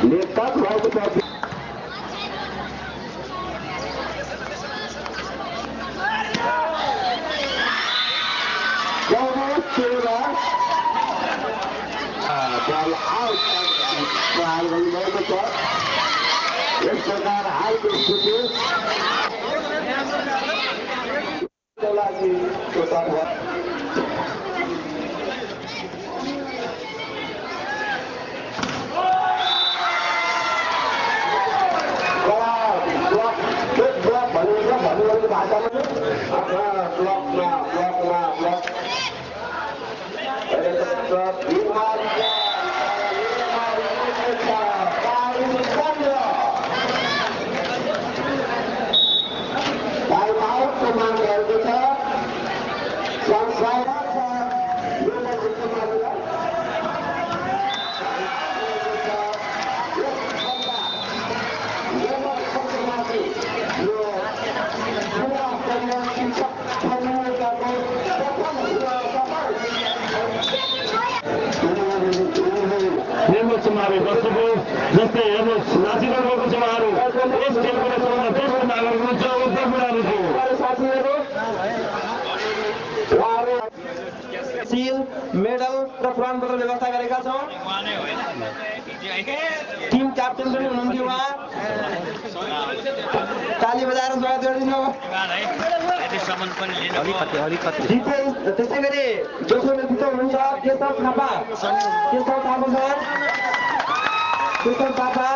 लेखक भएको छ ball out try गर्नुभएको छ यस प्रकार हालको स्थिति लागि जस्तै हेर्नुहोस् नाचिरहेको छ उहाँहरू यस खेलको सबभन्दा बेस्ट नागरिक हुनुहुन्छ उत्तर बुढाहरूको सिल मेडल र प्रमाणपत्र व्यवस्था गरेका छौँ टिम क्याप्टेन पनि हुनुहुन्थ्यो उहाँ ताली बजाएर स्वागत गरिदिनु त्यसै गरी दोस्रो नेतृत्व हुनुहुन्छ केशव थापा सर केशव थापा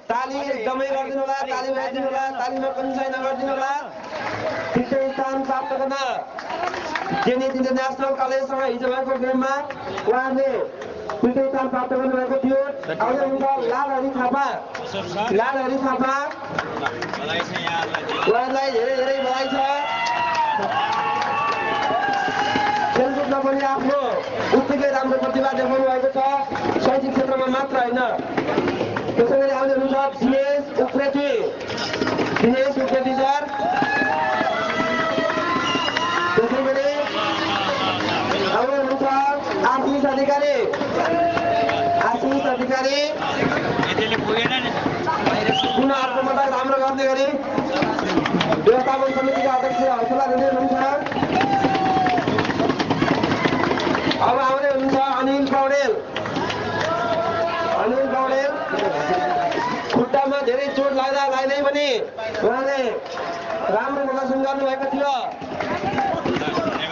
ताली एकदमै गरिदिनु होला ताली बजाइदिनु होला तालीमा पनि छैन गरिदिनु होला तृतीय स्थान प्राप्त गर्न जेनिथ इन्टरनेसनल कलेजसँग हिजो भएको गेममा उहाँले तृतीय स्थान प्राप्त गर्नुभएको थियो आउँदै हुन्छ लालहरि थापा उहाँलाई धेरै धेरै बधाई छ खेलकुदमा पनि आफ्नो उत्तिकै राम्रो प्रतिभा देखाउनु भएको छ शैक्षिक क्षेत्रमा मात्र होइन त्यसै गरी आउँदै हुनुहुन्छ दिनेश उप्रेती सर त्यसै गरी आउँदै हुनुहुन्छ आशिष अधिकारी पुनः अर्को पटक राम्रो गर्ने गरी व्यवस्थापन समितिका अध्यक्ष हौसला दिँदै हुनुहुन्छ अब आउँदै हुनुहुन्छ अनिल पौडेल खुट्टामा धेरै चोट लाग्दै पनि उहाँले राम्रो प्रदर्शन गर्नुभएको थियो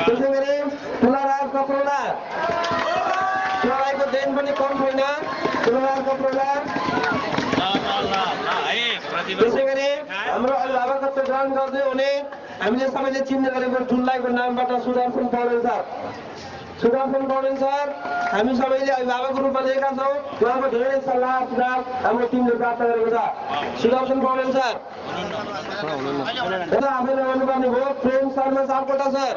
त्यसै गरी तुलाराज कपौडाको देन पनि कम छैन तुलाराज कपौडा त्यसै गरी हाम्रो अभिभावकत्व ग्रहण गर्दै हुने हामीले सबैले चिन्ने गरेको ठुल्लाईको नामबाट सुदर्शन पौडेल सर हामी सबैले अभिभावकको रूपमा लिएका छौँ उहाँको धेरै सल्लाह सुझाव हाम्रो टिमले प्राप्त गरेको छ सुदर्शन पौडेल सर आफैले गर्नुपर्ने भयो प्रेम शर्मा सापकोटा सर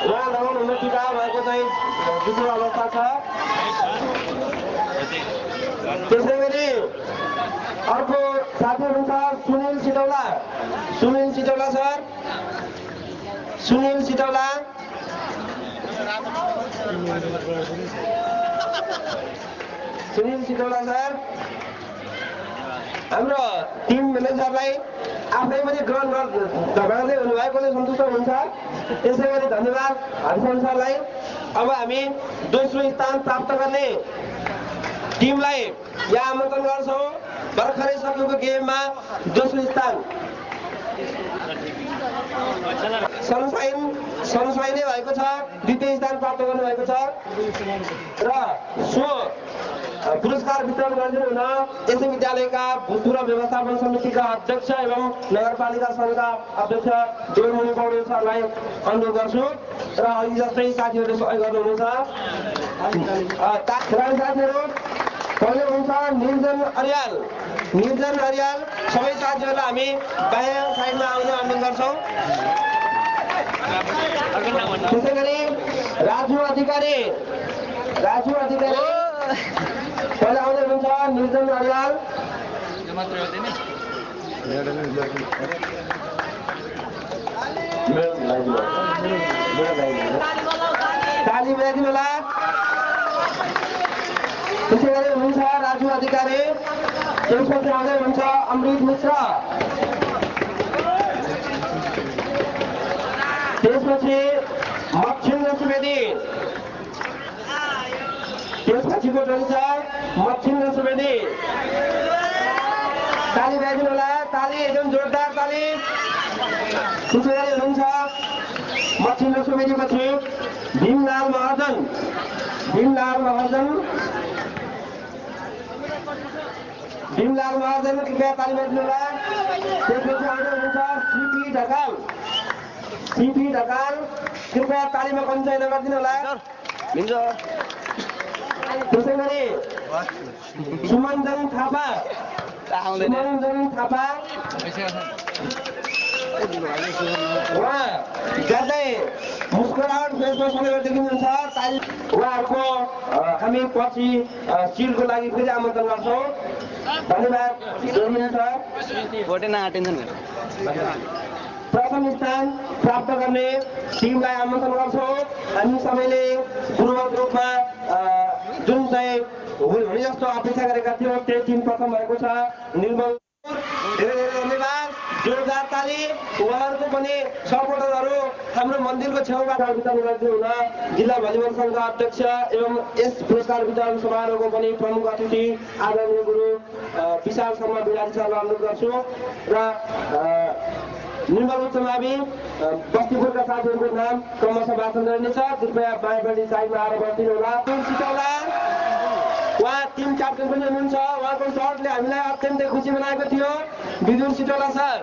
उहाँ लगाउनु हुन टिका भएको चाहिँ जुटो अवस्था छ त्यसै गरी अर्को साथी हुनुहुन्छ सुनिल सिटौला सर हाम्रो टिम म्यानेजरलाई आफै पनि ग्रहण गर्दै हुनुभएकोले सन्तुष्ट हुन्छ त्यसै गरी धन्यवाद हरिशन सरलाई अब हामी दोस्रो स्थान प्राप्त गर्ने टिमलाई यहाँ आमन्त्रण गर्छौँ भर्खरै सकेको गेममा दोस्रो स्थान सनसाइनै भएको छ द्वितीय स्थान प्राप्त गर्नुभएको छ र सो पुरस्कार वितरण गरिदिनु हुन यसै विद्यालयका भूतपूर्व व्यवस्थापन समितिका अध्यक्ष एवं नगरपालिका सङ्घका अध्यक्ष जोरमणि पौडेल सरलाई अनुरोध गर्छु र अघि जस्तै साथीहरूले सहयोग गर्नुहुनेछ साथीहरू पहिलो हुन्छ निर्जन अर्याल सबै साथीहरूलाई हामी बाहिर साइडमा आउने अनुरोध गर्छौँ त्यसै गरी राजु अधिकारी राजु अधिकारी पहिला आउँदै हुनुहुन्छ निर्जन अर्याल ताली बजाइदिनु होला त्यसै गरी हुनुहुन्छ राजु अधिकारी त्यसपछि आउँदै हुनुहुन्छ अमृत मिश्र त्यसपछि मच्छिन्द्र सुवेदी त्यसपछिको टोली छ मच्छिन्द्र सुवेदी ताली बजाइदिनु होला ताली एकदम जोरदार ताली त्यसै गरी हुनुहुन्छ मच्छिन्द्र सुवेदी पछि भीमलाल महाजन कृपया ताली बजाइदिनु होला त्यसपछि आउँदै हुनुहुन्छ सिपी ढकाल कृपया तालीमा कम चाहिँ नगरिदिनु होला त्यसै गरी सुमनजन थापा उहाँ गर्दै मुस्कुराहट फेसमा सबै देखिनुहुन्छ ताली उहाँहरूको हामी पछि सिलको लागि फेरि आमन्त्रण गर्छौँ धन्यवाद प्रथम स्थान प्राप्त गर्ने टिमलाई आमन्त्रण गर्छौँ हामी सबैले पूर्वक रूपमा जुन चाहिँ हुने जस्तो अपेक्षा गरेका थियौँ त्यही टिम प्रथम भएको छ निर्मल धेरै धेरै धन्यवाद जोरदार ताली उहाँहरूको पनि सपोर्टरहरू हाम्रो मन्दिरको छेउबाट वितरण गर्दै हुन जिल्ला भलिबल सङ्घ अध्यक्ष एवं यस पुरस्कार वितरण समारोहको पनि प्रमुख अतिथि आदरणीय गुरु विशाल शर्मा बिराजी सरलाई अनुरोध गर्छु र निर्मल उच्च मावि बस्तीपुरका साथीहरूको नाम क्रमशः वाचन गरिनेछ कृपया बायाँपट्टि साइडमा आएर बस्दिनु होला सिटौला उहाँ टिम क्याप्टेन पनि हुनुहुन्छ उहाँको सर्टले हामीलाई अत्यन्तै खुसी बनाएको थियो विदुर सिटौला सर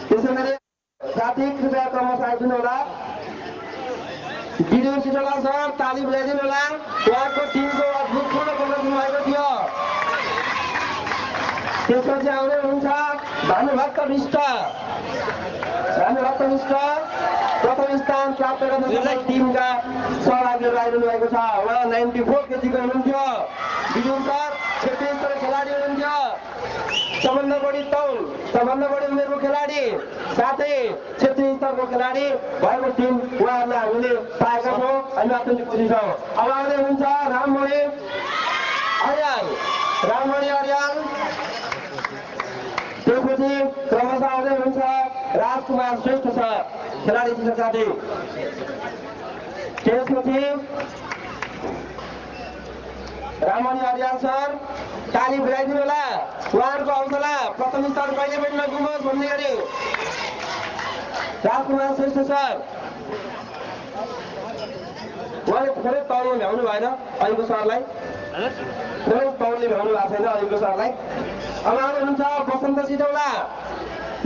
त्यसै गरी साथी कृपया क्रमशः आइदिनु होला विदुर सिटौला सर ताली बजाइदिनु होला उहाँको टिमको अद्भुतपूर्ण प्रदर्शन भएको थियो त्यसपछि आउँदै हुनुहुन्छ भानुभक्त विष्ट प्रथम स्थान प्राप्त गर्न टिमका सहभागीहरू आइरहनु भएको छ उहाँ 94 केजीको हुनुहुन्थ्यो विजुर सर 36 स्तरको खेलाडी हुनुहुन्थ्यो सबभन्दा बढी उमेरको खेलाडी साथै क्षेत्रीय स्तरको खेलाडी भएको टिम उहाँहरूलाई हामीले पाएका छौँ हामी अत्यन्त खुसी छौँ अब आउँदै हुनुहुन्छ राममणि अर्याल त्यसपछि क्रमशः आउँदै हुनुहुन्छ राजकुमार श्रेष्ठ सर खेलाडी शिक्षक साथी त्यसपछि राममणि अर्याल सर ताली बजाइदिनु होला उहाँहरूको हौसला प्रथम स्थान कहिले पनि नगुमोस् भन्ने गरी राजकुमार श्रेष्ठ सर उहाँले थोरै तौलमा भ्याउनु भएन अहिलेको सरलाई थोरै तौलले भ्याउनु भएको छैन अहिलेको सरलाई अब आउँदै हुनुहुन्छ बसन्त सिटौला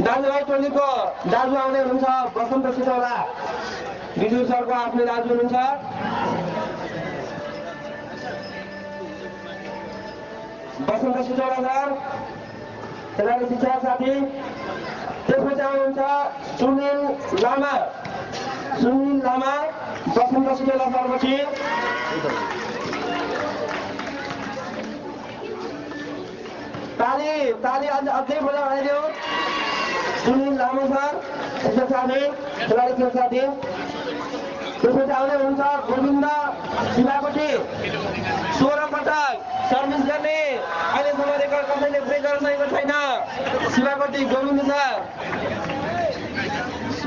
दाजुभाइ टोलीको दाजु आउँदै हुनुहुन्छ बसन्त सिटौला विजु सरको आफ्नै दाजु हुनुहुन्छ बसन्त सिटौला सर खेलाडी शिक्षक साथी त्यसपछि आउनुहुन्छ सुनिल लामा बसन्त सिटौला सरपछि ताली अझै बजाइदियो सुनिल लामा सर शिक्षक साथी खेलाडी शिक्षक साथी त्यसपछि आउँदै हुनुहुन्छ गोविन्द शिवाकोटी 16 पटक सर्भिस गर्ने अहिलेसम्म रेकर्ड कसैले ब्रेक गर्न सकेको छैन शिवाकोटी गोविन्द सर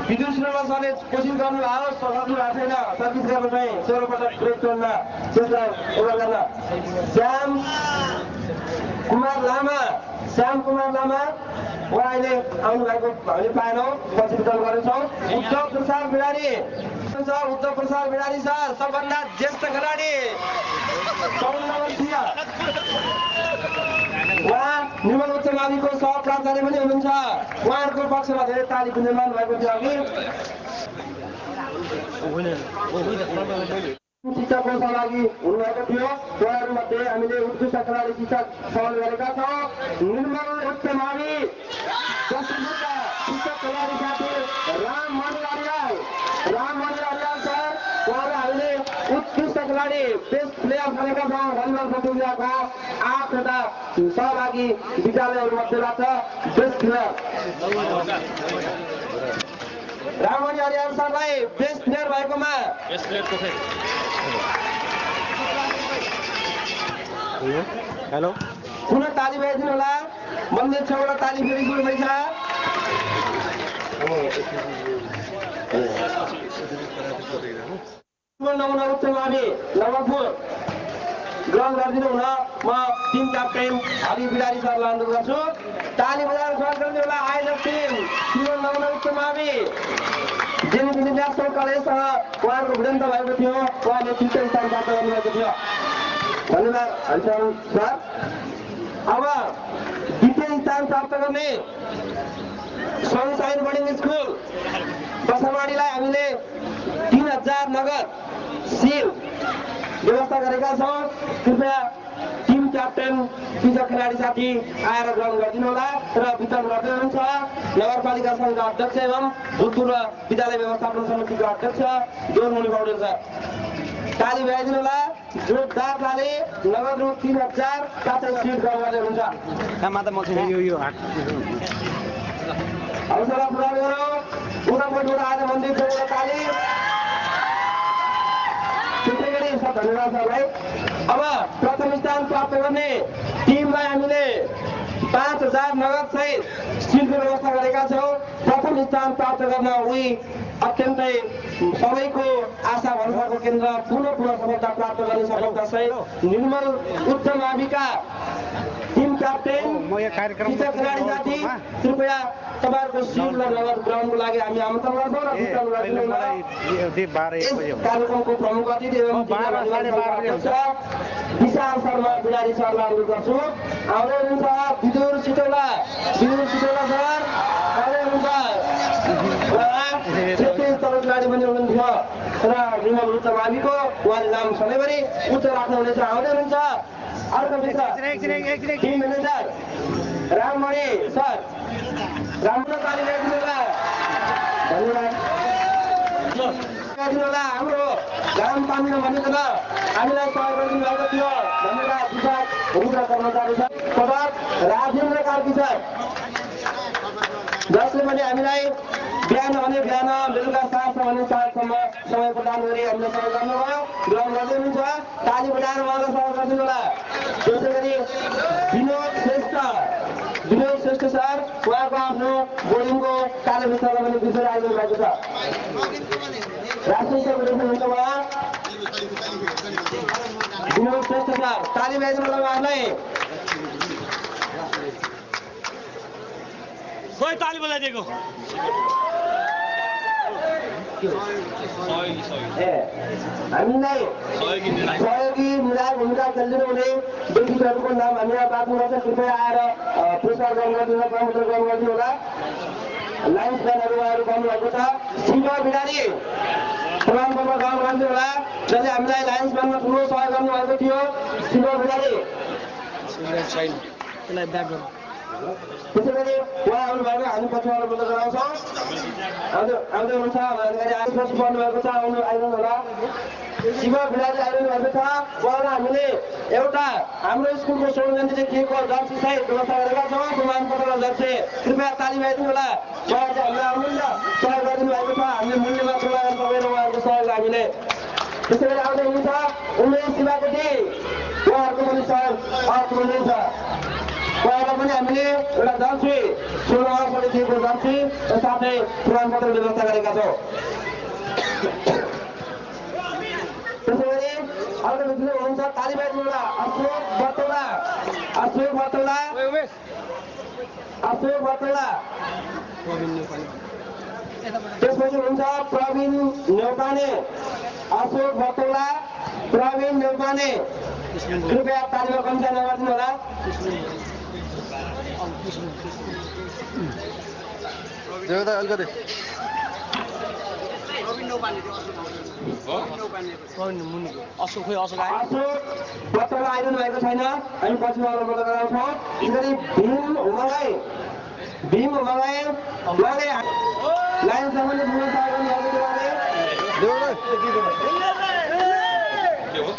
विद्युत श्रीमा सरले कोसिस गर्नुभयो सक्नु भएको छैन सर्भिस गर्न चाहिँ 16 पटक ब्रेक तोड्न त्यसलाई एउटा गर्न श्याम कुमार लामा उहाँ अहिले आउनु भएको हामीले पाएनौँ पछि वितरण गर्नेछौँ उत्तर प्रसाद बिरारी सर सबभन्दा ज्येष्ठ खेलाडी 54 वर्षीय उहाँ निर्मल उच्च माविको सह प्राचार्य पनि हुनुहुन्छ उहाँहरूको पक्षमा धेरै ताली गुन्जमान भएको थियो अघि शिक्षकको सहभागी हुनुभएको थियो उहाँहरूमध्ये हामीले उत्कृष्ट खेलाडी शिक्षक सहभागी गरेका छौँ निर्मल उच्च मावि शिक्षक खेलाडी साथी राममणि अर्याल सर उहाँलाई हामीले पछाडि बेस्ट प्लेयर बनेका छौँ भलिबल प्रतियोगिताका 8वटा सहभागी विद्यालयहरूमध्येबाट बेस्ट प्लेयर राममणि अरियाल सरलाई बेस्ट प्लेयर भएकोमा हेलो पुनः ताली बजाइदिनु होला मन्दिर छेउबाट ताली फेरि सुरु भइछ नमुना उच्च मावि नवलपुर ग्रहण गरिदिनु हुन म टिम क्याप्टेन हरि बिरारी सरलाई अनुरोध गर्छु ताली बजाएर स्वागत गरिदिनु होला आयोजक टिम श्रीमन नमुना उच्च मावि जेएनपी नेसनल कलेजसँग उहाँहरूको भिडन्त भएको थियो उहाँले तृतीय स्थान प्राप्त गर्नुभएको थियो धन्यवाद हरिशरण सर अब द्वितीय स्थान प्राप्त गर्ने सनसाइन बोर्डिङ स्कुल बसमाडीलाई हामीले 3000 नगद सिल व्यवस्था गरेका छौँ कृपया टिम क्याप्टेन विजय खेलाडी साथी आएर ग्रहण गरिदिनु होला र वितरण गर्दै हुनुहुन्छ नगरपालिका सङ्घका अध्यक्ष एवं भूतपूर्व विद्यालय व्यवस्थापन समितिको अध्यक्ष जोरमुनि पौडेल सर ताली बजाइदिनु होला जोरदार ताली नगद रु 3000 साथै सिट ग्रहण गर्दै हुनुहुन्छ हौसला पुरा गरौँ उतापट्टिबाट आज मन्दिर छेउबाट ताली त्यसै गरी सब धन्यवाद सरलाई अब प्रथम स्थान प्राप्त गर्ने टिमलाई हामीले 5000 नगद सहित सिटको व्यवस्था गरेका छौँ प्रथम स्थान प्राप्त गर्न उही अत्यन्तै सबैको आशा भरोसाको केन्द्र पुनः सफलता प्राप्त गर्ने सफलता सहित निर्मल उच्च माविका टिम क्याप्टेन खेलाडी साथी कृपया तपाईँहरूको सिट र नगद ग्राउन्डको लागि हामी आमन्त्रण गर्छौँ र वितरण गरिदिनु होला कार्यक्रमको प्रमुख अतिथि एवं विशाल शर्मा बिरारी सरलाई अनुरोध गर्छु आउँदै हुनुहुन्छ विदुर सिटौला सर आउँदै हुनुहुन्छ खेलाडी पनि हुनुहुन्थ्यो र निर्मल उच्च माविको उहाँले नाम सधैँभरि उच्च राख्नुहुनेछ आउँदै हुनुहुन्छ अर्को टिम म्यानेजर राममणि सर राम्रो ताली बजाइदिनु होला धन्यवाद होला हाम्रो ग्राम पानीमा भनेको त हामीलाई सहयोग गरिदिनु भएको थियो धन्यवाद विभाग रुद्र कर्मचारी सर प्रभात राजेन्द्र कार्की सर जसले पनि हामीलाई बिहान बेलुका 7 भने 7सम्म समय प्रदान गरी हामीले सहयोग गर्नुभयो ग्रहण गर्दै हुनुहुन्छ ताली बजाएर उहाँलाई सहयोग गरिदिनु होला त्यसै गरी विनोद श्रेष्ठ सर उहाँको आफ्नो बोर्डिङको कार्यविषयमा पनि विषय आइदिनु भएको छ राष्ट्रिय हुनुहुन्छ उहाँ विनोद श्रेष्ठ सर ताली बजाइदिनु होला उहाँलाई कोही ताली बजाइदिएको हामीलाई सहयोगी निर्णायक भूमिका खेलिदिनु हुने व्यक्तित्वहरूको नाम हामीलाई बाँच्नु गर्छ कृपया आएर पुरस्कार ग्रहण गरिदिनु प्रमुख ग्रहण गरिदिनु होला लाइन्स म्यानहरू उहाँहरू गर्नुभएको छ शिव बिरारी प्रमाणपत्र ग्रहण गरिदिनु होला जसले हामीलाई लाइन्स म्यानमा ठुलो सहयोग गर्नुभएको थियो शिव बिरारी त्यसै गरी उहाँ आउनुभएको हामी पछिबाट बोल्न गराउँछौँ आउँदै हुनुहुन्छ पछि पर्नुभएको छ आइरहनु होला शिव बिराजी आइरहनु भएको छ उहाँलाई हामीले एउटा हाम्रो स्कुलको स्वर्ण जयन्ती केको जर्सी सहित व्यवस्था गरेका छौँ प्रमाणपत्र र जर्सी कृपया ताली बजाइदिनु होला उहाँ चाहिँ हामीलाई अमूल्य सहयोग गरिदिनु भएको छ हामीले मूल्यमा चलाएर सबै उहाँहरूको सहयोग हामीले त्यसै गरी आउँदै हुनुहुन्छ उमेश शिवाकोटी उहाँहरूको पनि सहयोग अर्को हुँदैछ उहाँलाई पनि हामीले एउटा जर्सी 16 वर्षले दिएको जर्सी र साथै प्रमाणपत्र व्यवस्था गरेका छौँ त्यसै गरी अर्को व्यक्ति हुनुहुन्छ ताली बजाइदिनु होला अशोक बतौला त्यसपछि हुनुहुन्छ प्रवीण नेउपाने अशोक बतौला प्रवीण नेउपाने कृपया तालिमा कम्ती नगरिदिनु होला अशोक बतौला आइरहनु भएको छैन हामी पछि उहाँलाई मद्दत गराउँछौँ त्यसरी भीम उहाँलाई लाइन सम्बन्धी भूमिका गर्नुभएको थियो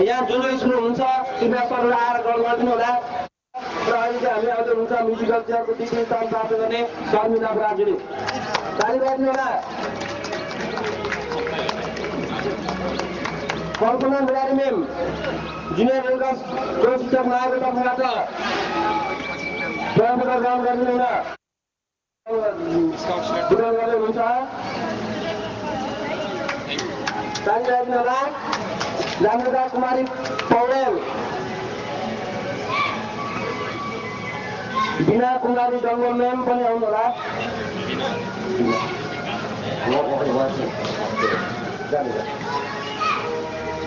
यहाँ जो स्कुल हुनुहुन्छ कृपया सरहरू आएर ग्रहण गरिदिनु होला र अहिले चाहिँ हामी आउँदै हुन्छ म्युजिकल चेयरको द्वितीय स्थान प्राप्त गर्ने शर्मिला बराजुली ताली बजाइदिनु होला कल्पना बिरारी मेम जुनियर रेलका शिक्षक महाको तर्फबाट प्रमाणपत्र ग्रहण गरिदिनु होला वितरण गर्दै हुनुहुन्छ ताली बजाइदिनु होला जानुका कुमारी पौडेल बिना कुमारी डङ्गो मेम पनि आउनु होला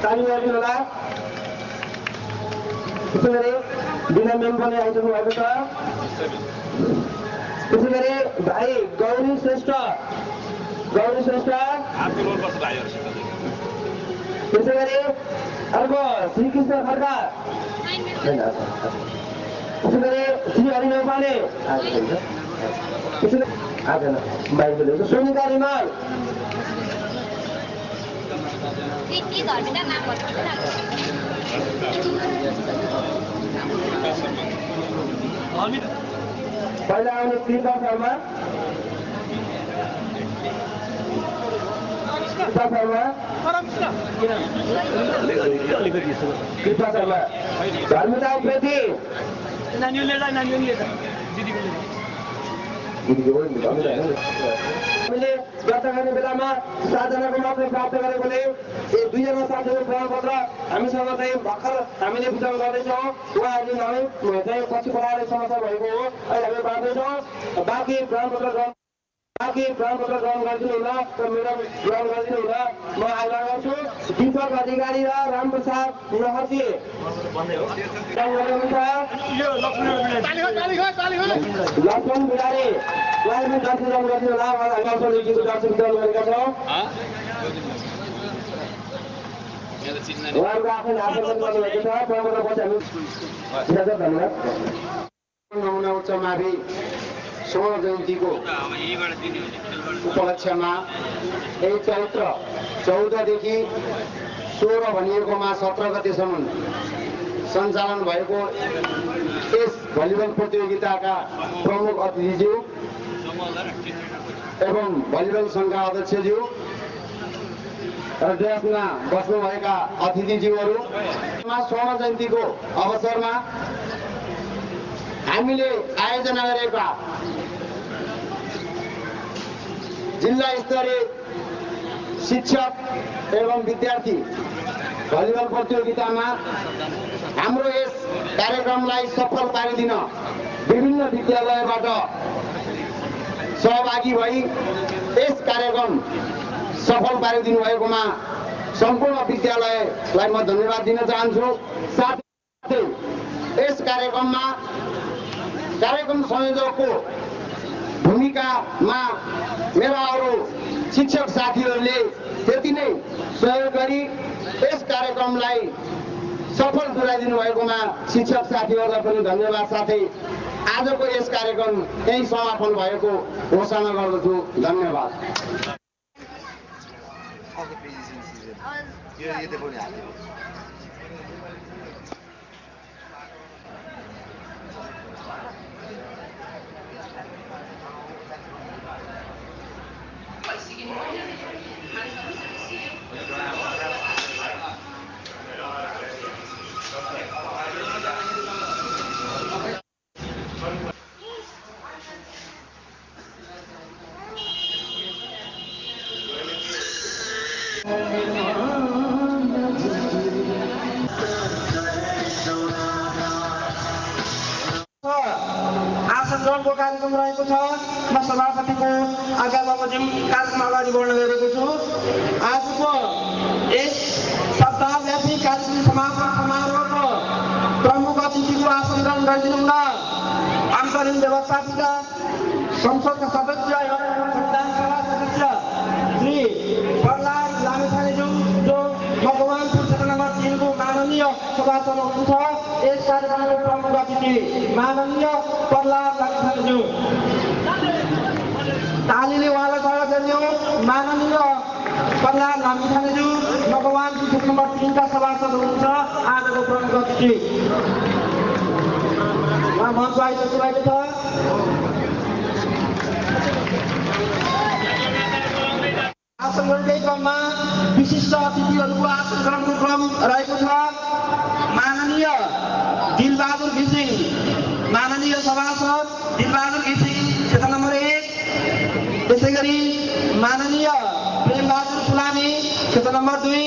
ताली बजाइदिनु होला त्यसै गरी बिना मेम पनि आइसक्नु भएको छ त्यसै गरी भाइ गौरी श्रेष्ठ त्यसै गरी अर्को श्रीकृष्ण खड्का त्यसै गरी श्री हरि नेपाले सोनिका रिमाल पहिला आउने कृपा शर्मा धर्मिता उप्रेती हामीले व्रत गर्ने बेलामा 7 जनाको मात्रै प्राप्त गरेकोले 2 जना साथीहरू प्रमाणपत्र हामीसँग चाहिँ भर्खर हामीले वितरण गर्दैछौँ उहाँहरूले हामी चाहिँ पछि पढाएर समस्या भएको हो अहिले हामी बाँड्दैछौँ बाँकी प्रमाणपत्र ग्रहण गरिदिनु होला र मेडम ग्रहण गरिदिनु होला म आग्रह गर्छु दीपक अधिकारी र रामप्रसाद नहर्ती लक्ष्मण बिरारी उहाँले पनि दर्शन गरिदिनु होला हामी दर्शन वितरण गरेका छौँ उहाँहरूको आफ्नो आचरण गर्नुभएको छ प्रमाणपत्र पछि हामी धन्यवाद नमुना उच्च मावि स्वर्ण जयन्तीको उपलक्ष्यमा यही चैत्र 14 देखि 16 भनिएकोमा 17 गतेसम्म सञ्चालन भएको यस भलिबल प्रतियोगिताका प्रमुख अतिथिज्यू एवं भलिबल सङ्घका अध्यक्षज्यू र त्यसमा बस्नुभएका अतिथिज्यूहरू स्वर्ण जयन्तीको अवसरमा हामीले आयोजना गरेका जिल्ला स्तरीय शिक्षक एवं विद्यार्थी भलिबल प्रतियोगितामा हाम्रो यस कार्यक्रमलाई सफल पारिदिन विभिन्न विद्यालयबाट सहभागी भई यस कार्यक्रम सफल पारिदिनु भएकोमा सम्पूर्ण विद्यालयलाई म धन्यवाद दिन चाहन्छु। साथै यस कार्यक्रम संयोजकको भूमिकामा मेरा अरू शिक्षक साथीहरूले त्यति नै सहयोग गरी यस कार्यक्रमलाई सफल तुल्याइदिनु भएकोमा शिक्षक साथीहरूलाई पनि धन्यवाद। साथै आजको यस कार्यक्रम यही समापन भएको घोषणा गर्दछु। धन्यवाद। आसनको कार्यक्रम रहेको छ। म सभापतिको आज्ञामा बमोजिम कार्यक्रम अगाडि बढ्न गएको छु। आजको यस सप्ताहव्यापी कार्यक्रम समापन समारोहको प्रमुख अतिथिको आसन ग्रहण गरिदिनु हुन अन्तरिम व्यवस्थापिका संसदका सदस्य एवं संविधान सभा सदस्य श्री प्रहलाद लामिछानेज्यू जो भगवानपुर क्षेत्र नम्बर 3 को माननीय सभासद हुनुहुन्छ। यस कार्यक्रमको प्रमुख अतिथि माननीय प्रहलाद लामिछानेज्यू। तालीले उहाँलाई स्वागत गरियो। माननीय प्रहलाद लामिछानेज्यू भगवानपुर क्षेत्र नम्बर 3 का सभासद हुनुहुन्छ आजको प्रमुख अतिथि उहाँ मञ्च आइसक्नु भएको छ। आसन ग्रहणकै क्रममा विशिष्ट अतिथिहरूको आसन ग्रहणको क्रम रहेको छ। माननीय दिलबहादुर घिसिङ, माननीय सभासद दिलबहादुर घिसिङ क्षेत्र नम्बर 1, त्यसै गरी माननीय प्रेमबहादुर फुलानी क्षेत्र नम्बर 2,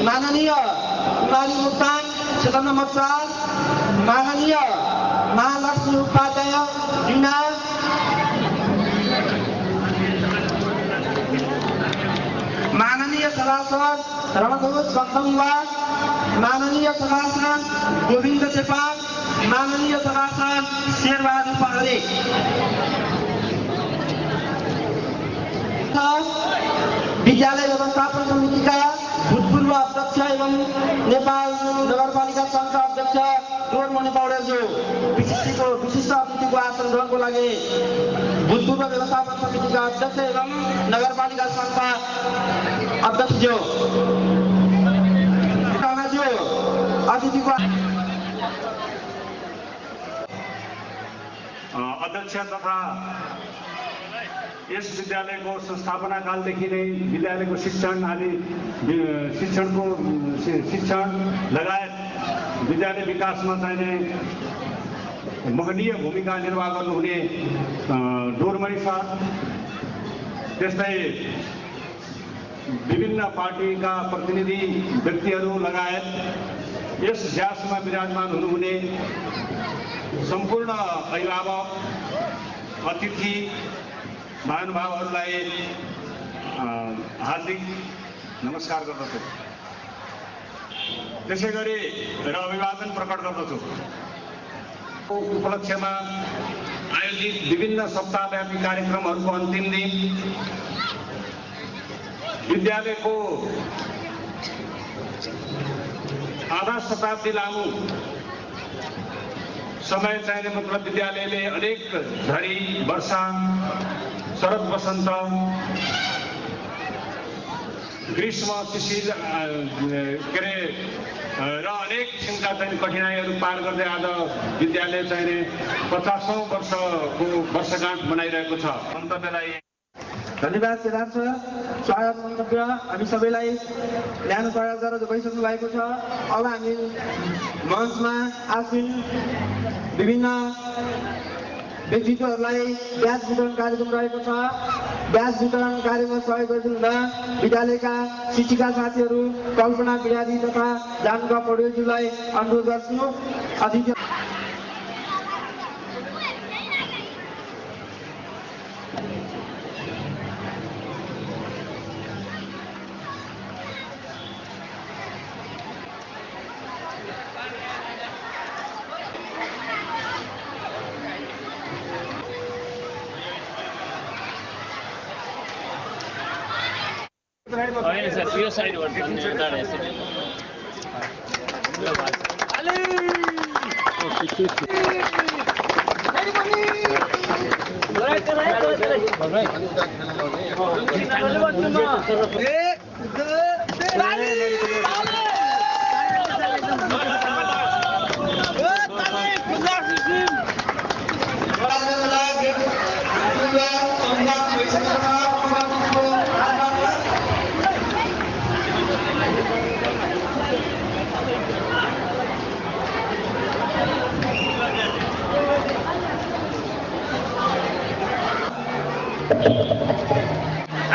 माननीय कुमारी मुक्तान क्षेत्र नम्बर 4, माननीय महालक्ष्मी उपाध्याय जिना, माननीय सभासद रणध्वज कन्तुवा, माननीय सभासद गोविन्द चेपाल, माननीय सभासद शेरबहादुर पहाडे। विद्यालय व्यवस्थापन समितिका भूतपूर्व अध्यक्ष एवं नेपाल नगरपालिका सङ्घका अध्यक्ष डोरमणि पौडेलज्यू विशिष्ट अतिथिको आसन ग्रहणको लागि भूतपूर्व व्यवस्थापन समितिका अध्यक्ष एवं नगरपालिका सङ्घका अध्यक्षज्यू अतिथिको अध्यक्ष तथा यस विद्यालयको संस्थापना कालदेखि नै विद्यालयको शिक्षण लगायत विद्यालय विकासमा चाहिने महनीय भूमिका निर्वाह गर्नुहुने डोरमणि सर, त्यस्तै विभिन्न पार्टीका प्रतिनिधि व्यक्तिहरू लगायत यस ज्यासमा विराजमान हुनुहुने सम्पूर्ण अभिभावक अतिथि महानुभावहरूलाई हार्दिक नमस्कार गर्दछु। त्यसै गरी र अभिवादन प्रकट गर्दछु। उपलक्ष्यमा आयोजित विभिन्न सप्ताहव्यापी कार्यक्रमहरूको अन्तिम दिन विद्यालयको आधा शताब्दी लामो समय चाहिने मतलब विद्यालयले अनेक झरी वर्षा शरद वसन्त ग्रीष्म शिशिर के अरे र अनेक किसिमका चाहिँ कठिनाइहरू पार गर्दै आज विद्यालय चाहिने 50औं वर्षको वर्षगाँठ मनाइरहेको छ। मन्तव्यलाई धन्यवाद सिद्धार्थ सर। स्वागत मन्तव्य हामी सबैलाई ल्याउनु प्रयास गरेर गइसक्नु भएको छ। अब हामी मञ्चमा आसीन विभिन्न व्यक्तित्वहरूलाई ब्याज वितरण कार्यक्रम रहेको छ। ब्याज वितरण कार्यक्रममा सहयोग गरिदिनुहुँदा विद्यालयका शिक्षिका साथीहरू कल्पना बिरादी तथा जानका पौडेलज्यूलाई अनुरोध गर्छु। अतिथि होइन सर, यो साइडबाट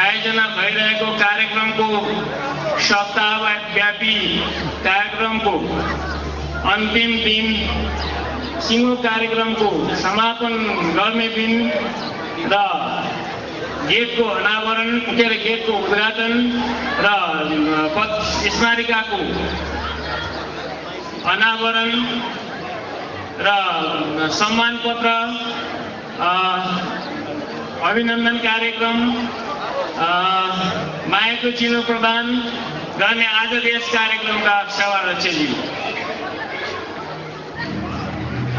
आयोजना भइरहेको कार्यक्रमको सप्ताहव्यापी कार्यक्रमको अन्तिम दिन सिङ्गो कार्यक्रमको समापन गर्ने दिन र गेटको अनावरण के अरे गेटको उद्घाटन र स्मारिकाको अनावरण र सम्मान पत्र अभिनन्दन कार्यक्रम मायाको चिनो प्रदान गर्ने आज यस कार्यक्रमका सभाध्यक्षज्यू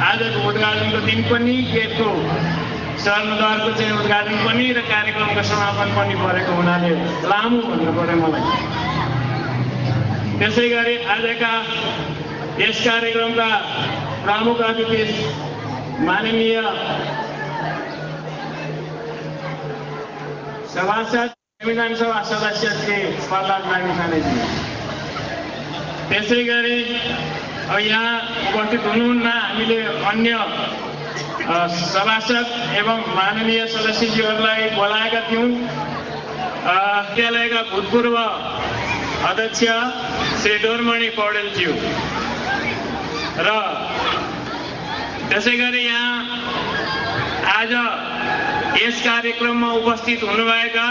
आजको उद्घाटनको दिन पनि गेटको शरणद्वारको चाहिँ उद्घाटन पनि र कार्यक्रमको समापन पनि परेको हुनाले लामो भन्नु पर्यो मलाई। त्यसै गरी आजका यस कार्यक्रमका प्रमुख अतिथि माननीय सभासद संविधान सभा सदस्य श्री प्रहलाद लामिछानेजी, त्यसै गरी अब यहाँ उपस्थित हुनुहुन्न हामीले अन्य सभासद एवं माननीय सदस्यज्यूहरूलाई बोलाएका थियौँ। विद्यालयका भूतपूर्व अध्यक्ष श्री डोरमणि पौडेलज्यू र त्यसै गरी यहाँ आज यस कार्यक्रममा उपस्थित हुनुभएका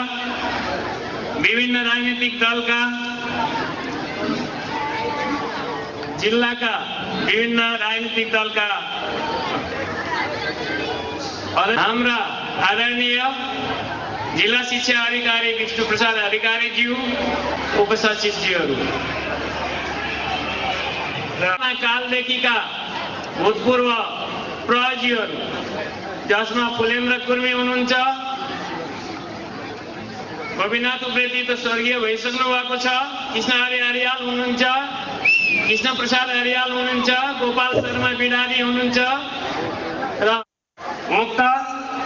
विभिन्न राजनीतिक दलका जिल्लाका विभिन्न राजनीतिक दलका हाम्रा आदरणीय जिल्ला शिक्षा अधिकारी विष्णु प्रसाद अधिकारीज्यू, उपसचिवज्यूहरू र कालदेखिका भूतपूर्व प्रहरीज्यूहरू जसमा फुलेन्द्र कुर्मी हुनुहुन्छ, गोपीनाथ उप्रेती त स्वर्गीय भइसक्नु भएको छ, कृष्ण हरि हरियाल हुनुहुन्छ, कृष्ण प्रसाद हरियाल हुनुहुन्छ, गोपाल शर्मा बिडारी हुनुहुन्छ र मुक्त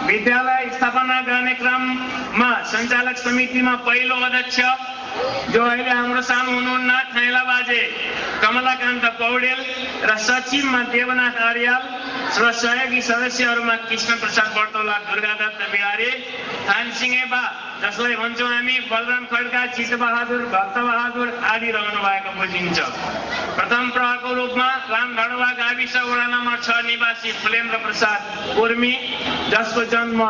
विद्यालय स्थापना गर्ने क्रममा सञ्चालक समितिमा पहिलो अध्यक्ष जो अहिले हाम्रो सामु हुनुहुन्न थैला बाजे कमलाकान्त पौडेल र सचिवमा देवनाथ अर्याल र सहयोगी सदस्यहरूमा कृष्ण प्रसाद बर्तौला, दुर्गादत्त बिहारी, थानसिंहेबा जसलाई भन्छौँ हामी, बलराम खड्का, चितबहादुर, भक्तबहादुर आदि रहनु भएको बुझिन्छ। प्रथम प्रहरको रूपमा रामधडुवा गाविस वडा नम्बर 6 निवासी फुलेन्द्र प्रसाद कुर्मी, जसको जन्म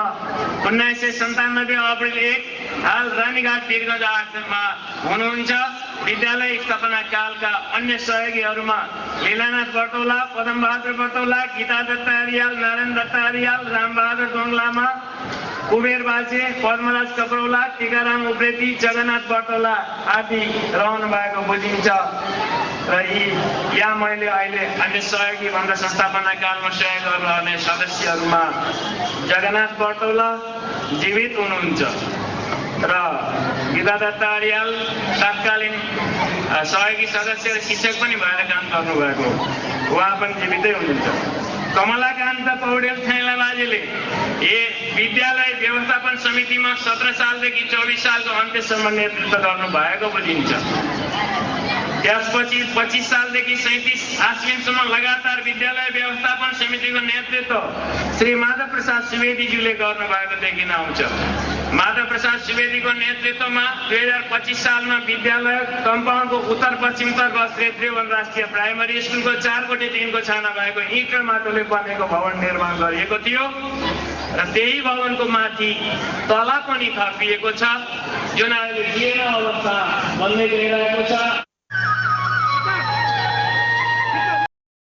1997 अप्रिल 1, हाल रानीघाट वीरगञ्जमा हुनुहुन्छ। विद्यालय स्थापना कालका अन्य सहयोगीहरूमा लीलानाथ बर्तौला, पदमबहादुर बर्तौला, गीता दत्त हरियाल, नारायण दत्त हरियाल, रामबहादुर डोङलामा, कुबेर बाजे, पद्मराज कपरौला, टीकाराम उप्रेती, जगन्नाथ बर्तौला आदि रहनु भएको बुझिन्छ। र यहाँ मैले अहिले अन्य सहयोगी भन्दा संस्थापना कालमा सहयोग गर्ने सदस्यहरूमा जगन्नाथ बर्तौला जीवित हुनुहुन्छ र गीता दत्त हरियाल तत्कालीन सहयोगी सदस्य र शिक्षक पनि भएर काम गर्नुभएको, उहाँ पनि जीवितै हुनुहुन्छ। कमलाकान्त पौडेल थैला बाजेले विद्यालय व्यवस्थापन समितिमा 17 सालदेखि 24 सालको अन्त्यसम्म नेतृत्व गर्नु भएको बुझिन्छ। त्यसपछि 25 सालदेखि 37 आश्विनसम्म लगातार विद्यालय व्यवस्थापन समितिको नेतृत्व श्री माधव प्रसाद सुवेदीज्यूले गर्नुभएको देखिन आउँछ। माधव प्रसाद सुवेदीको नेतृत्वमा 2025 सालमा विद्यालय कम्पाउन्डको उत्तर पश्चिमतर्फ श्री त्रिभुवन राष्ट्रिय प्राइमरी स्कुलको 4 कोठी 3 को छाना भएको इँट र माटोले बनेको भवन निर्माण गरिएको थियो र त्यही भवनको माथि तला पनि थपिएको छ, जुन अहिले जीर्ण अवस्था बन्दै गइरहेको छ।